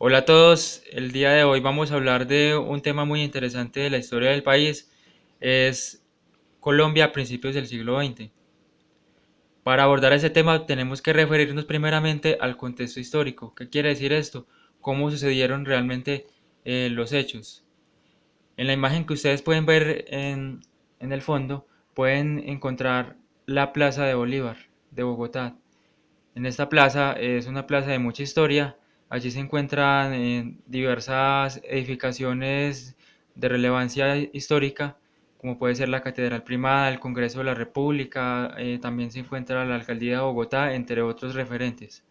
Hola a todos, el día de hoy vamos a hablar de un tema muy interesante de la historia del país, es Colombia a principios del siglo XX. Para abordar ese tema tenemos que referirnos primeramente al contexto histórico. ¿Qué quiere decir esto? ¿Cómo sucedieron realmente los hechos? En la imagen que ustedes pueden ver en el fondo, pueden encontrar la Plaza de Bolívar de Bogotá. En esta plaza es una plaza de mucha historia. Allí se encuentran diversas edificaciones de relevancia histórica, como puede ser la Catedral Primada, el Congreso de la República, también se encuentra la Alcaldía de Bogotá, entre otros referentes.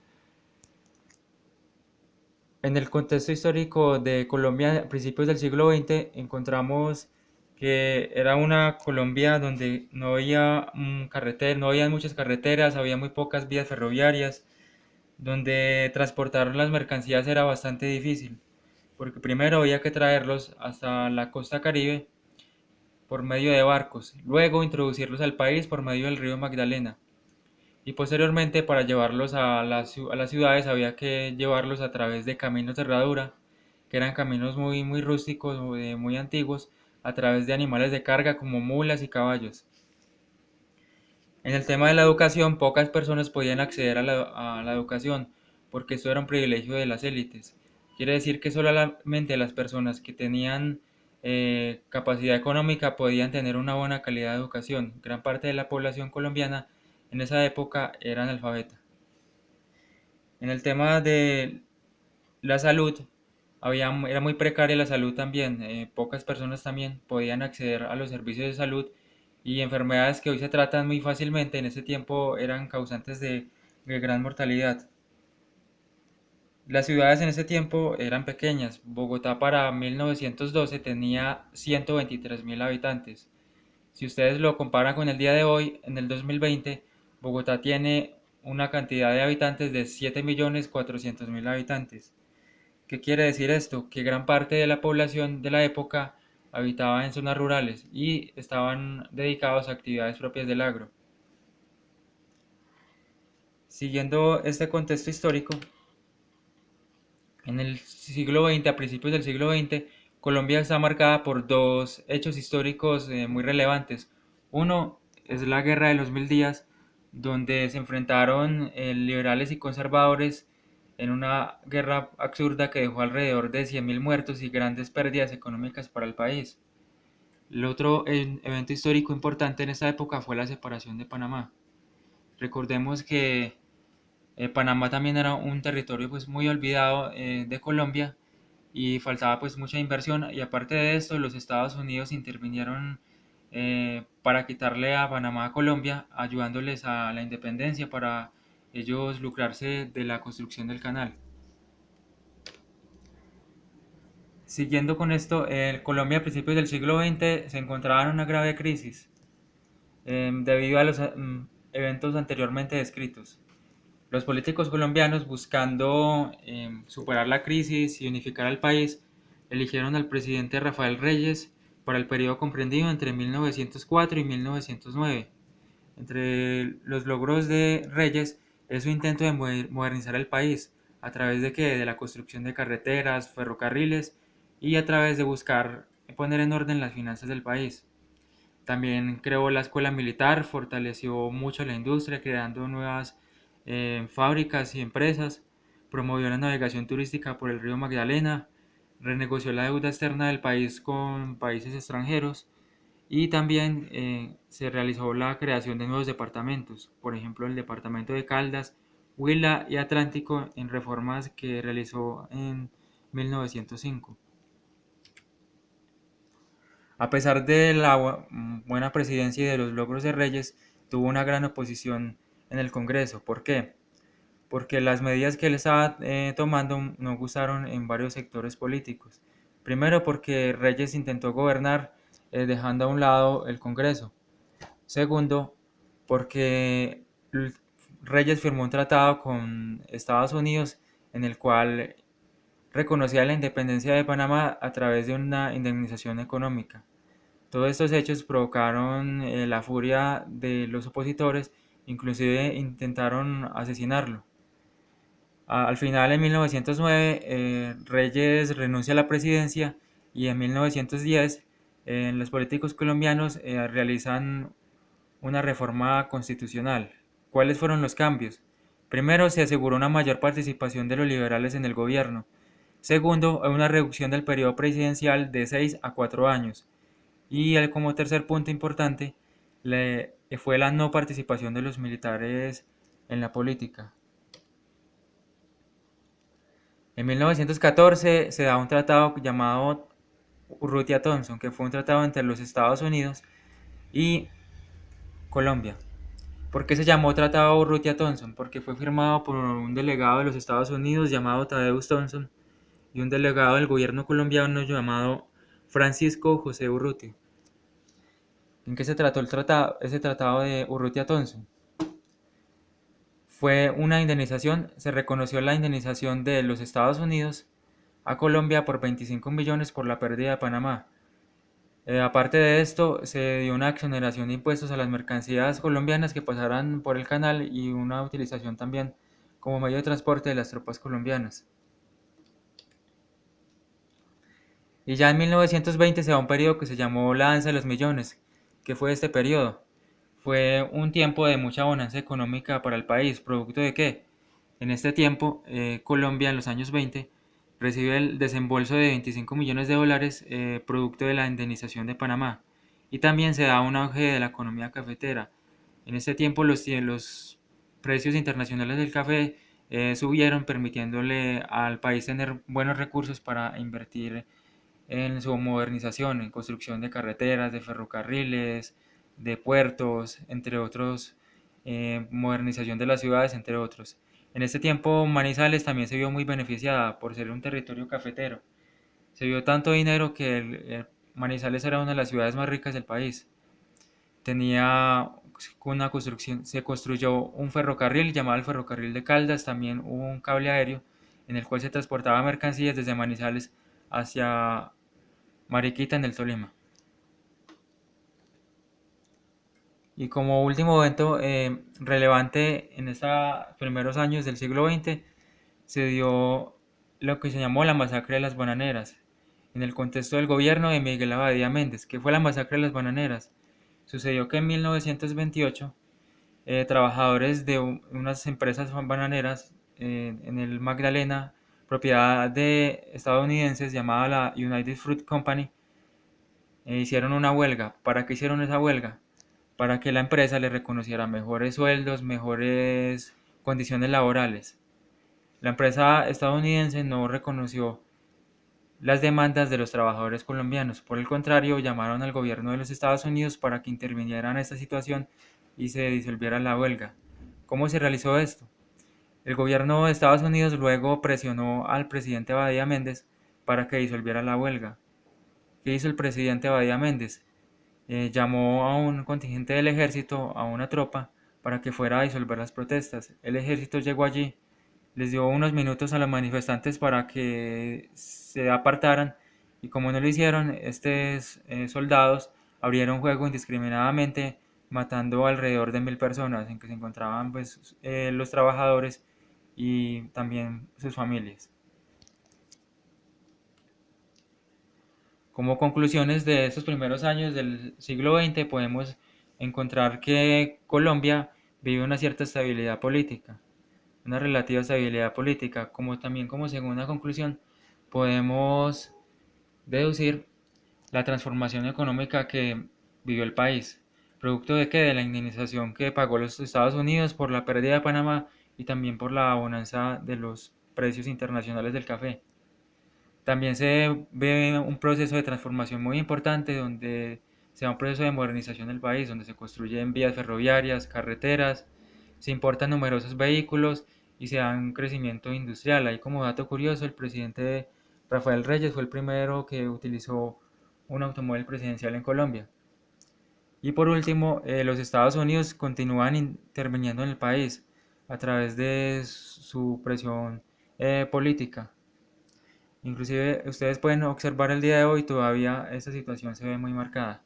En el contexto histórico de Colombia a principios del siglo XX encontramos que era una Colombia donde no había no había muchas carreteras, había muy pocas vías ferroviarias, donde transportar las mercancías era bastante difícil, porque primero había que traerlos hasta la costa Caribe por medio de barcos, luego introducirlos al país por medio del río Magdalena, y posteriormente para llevarlos a las ciudades había que llevarlos a través de caminos de herradura, que eran caminos muy rústicos o muy antiguos, a través de animales de carga como mulas y caballos. En el tema de la educación, pocas personas podían acceder a la educación, porque esto era un privilegio de las élites. Quiere decir que solamente las personas que tenían capacidad económica podían tener una buena calidad de educación. Gran parte de la población colombiana en esa época era analfabeta. En el tema de la salud, era muy precaria la salud también. Pocas personas también podían acceder a los servicios de salud, y enfermedades que hoy se tratan muy fácilmente en ese tiempo eran causantes de gran mortalidad. Las ciudades en ese tiempo eran pequeñas. Bogotá para 1912 tenía 123.000 habitantes. Si ustedes lo comparan con el día de hoy, en el 2020, Bogotá tiene una cantidad de habitantes de 7.400.000 habitantes. ¿Qué quiere decir esto? Que gran parte de la población de la época habitaba en zonas rurales y estaban dedicados a actividades propias del agro. Siguiendo este contexto histórico, en el siglo XX, a principios del siglo XX, Colombia está marcada por dos hechos históricos muy relevantes. Uno es la Guerra de los Mil Días, donde se enfrentaron liberales y conservadores en una guerra absurda que dejó alrededor de 100.000 muertos y grandes pérdidas económicas para el país. El otro evento histórico importante en esta época fue la separación de Panamá. Recordemos que Panamá también era un territorio pues muy olvidado de Colombia, y faltaba pues mucha inversión, y aparte de esto los Estados Unidos intervinieron para quitarle a Panamá a Colombia, ayudándoles a la independencia para ellos lucrarse de la construcción del canal. Siguiendo con esto, Colombia a principios del siglo XX se encontraba en una grave crisis debido a los eventos anteriormente descritos. Los políticos colombianos, buscando superar la crisis y unificar al país, eligieron al presidente Rafael Reyes para el periodo comprendido entre 1904 y 1909. Entre los logros de Reyes es su intento de modernizar el país a través de la construcción de carreteras, ferrocarriles, y a través de buscar poner en orden las finanzas del país. También creó la escuela militar, fortaleció mucho la industria, creando nuevas fábricas y empresas, promovió la navegación turística por el río Magdalena, renegoció la deuda externa del país con países extranjeros, y también se realizó la creación de nuevos departamentos, por ejemplo el departamento de Caldas, Huila y Atlántico, en reformas que realizó en 1905. A pesar de la buena presidencia y de los logros de Reyes, tuvo una gran oposición en el Congreso. ¿Por qué? Porque las medidas que él estaba tomando no gustaron en varios sectores políticos. Primero, porque Reyes intentó gobernar dejando a un lado el Congreso. Segundo, porque Reyes firmó un tratado con Estados Unidos en el cual reconocía la independencia de Panamá a través de una indemnización económica. Todos estos hechos provocaron la furia de los opositores, inclusive intentaron asesinarlo. Al final, en 1909, Reyes renuncia a la presidencia y en 1910 los políticos colombianos realizan una reforma constitucional. ¿Cuáles fueron los cambios? Primero, se aseguró una mayor participación de los liberales en el gobierno. Segundo, una reducción del periodo presidencial de 6 a 4 años. Y como tercer punto importante, fue la no participación de los militares en la política. En 1914 se da un tratado llamado Urrutia-Thompson, que fue un tratado entre los Estados Unidos y Colombia. ¿Por qué se llamó Tratado Urrutia-Thompson? Porque fue firmado por un delegado de los Estados Unidos llamado Thaddeus Thompson y un delegado del gobierno colombiano llamado Francisco José Urrutia. ¿En qué se trató ese tratado de Urrutia-Thompson? Fue una indemnización, se reconoció la indemnización de los Estados Unidos a Colombia por 25 millones por la pérdida de Panamá. Aparte de esto, se dio una exoneración de impuestos a las mercancías colombianas que pasaran por el canal y una utilización también como medio de transporte de las tropas colombianas. Y ya en 1920 se da un periodo que se llamó la Danza de los Millones. ¿Qué fue este periodo? Fue un tiempo de mucha bonanza económica para el país. ¿Producto de qué? En este tiempo, Colombia en los años 20 recibe el desembolso de 25 millones de dólares producto de la indemnización de Panamá. Y también se da un auge de la economía cafetera. En este tiempo los precios internacionales del café subieron, permitiéndole al país tener buenos recursos para invertir en su modernización, en construcción de carreteras, de ferrocarriles, de puertos, entre otros, modernización de las ciudades, entre otros. En este tiempo Manizales también se vio muy beneficiada por ser un territorio cafetero. Se vio tanto dinero que Manizales era una de las ciudades más ricas del país. Tenía una construcción, se construyó un ferrocarril llamado el Ferrocarril de Caldas, también hubo un cable aéreo en el cual se transportaba mercancías desde Manizales hacia Mariquita en el Tolima. Y como último evento relevante en estos primeros años del siglo XX, se dio lo que se llamó la masacre de las bananeras, en el contexto del gobierno de Miguel Abadía Méndez. ¿Qué fue la masacre de las bananeras? Sucedió que en 1928 trabajadores de unas empresas bananeras en el Magdalena, propiedad de estadounidenses llamada la United Fruit Company, hicieron una huelga. ¿Para qué hicieron esa huelga? Para que la empresa les reconociera mejores sueldos, mejores condiciones laborales. La empresa estadounidense no reconoció las demandas de los trabajadores colombianos. Por el contrario, llamaron al gobierno de los Estados Unidos para que interviniera en esta situación y se disolviera la huelga. ¿Cómo se realizó esto? El gobierno de Estados Unidos luego presionó al presidente Abadía Méndez para que disolviera la huelga. ¿Qué hizo el presidente Abadía Méndez? Llamó a un contingente del ejército, a una tropa, para que fuera a disolver las protestas. El ejército llegó allí, les dio unos minutos a los manifestantes para que se apartaran y como no lo hicieron, estos soldados abrieron fuego indiscriminadamente, matando alrededor de 1000 personas en que se encontraban pues, los trabajadores y también sus familias. Como conclusiones de estos primeros años del siglo XX podemos encontrar que Colombia vive una cierta estabilidad política, una relativa estabilidad política, como también como segunda conclusión podemos deducir la transformación económica que vivió el país, producto de que de la indemnización que pagó los Estados Unidos por la pérdida de Panamá y también por la bonanza de los precios internacionales del café. También se ve un proceso de transformación muy importante donde se da un proceso de modernización del país, donde se construyen vías ferroviarias, carreteras, se importan numerosos vehículos y se da un crecimiento industrial. Ahí como dato curioso, el presidente Rafael Reyes fue el primero que utilizó un automóvil presidencial en Colombia. Y por último, los Estados Unidos continúan interviniendo en el país a través de su presión política. Inclusive ustedes pueden observar el día de hoy todavía esta situación se ve muy marcada.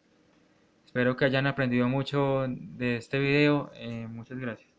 Espero que hayan aprendido mucho de este video. Muchas gracias.